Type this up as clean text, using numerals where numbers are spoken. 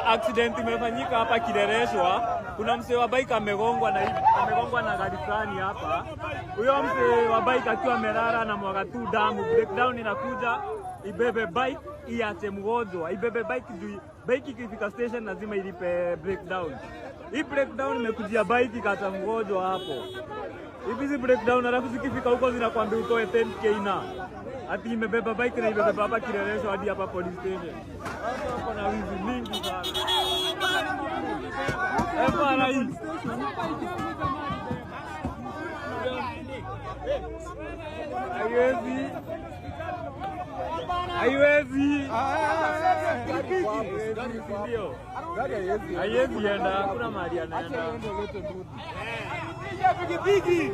accident imefanyika hapa Kirereshwa. Kuna msee wa bike amegongwa na gari fulani hapa. Huyo msee wa bike akiwa amelala na mwaga tu damu. Breakdown inakuja ibebe bike iache mgonjwa. Ibebe bike ikifika station lazima ilipe breakdown. Hii breakdown imekujia bike ikaacha mgonjwa hapo. Hizi breakdown alafu zikifika huko zinakwambia utoe 10k na ati imebeba bike na imebeba hapa Kirereshwa hadi hapa police station. Sasa kuna wizi mingi sana. Bana hii. Haiwezi. Haiwezi enda, hakuna mahali anaenda. Pikipiki.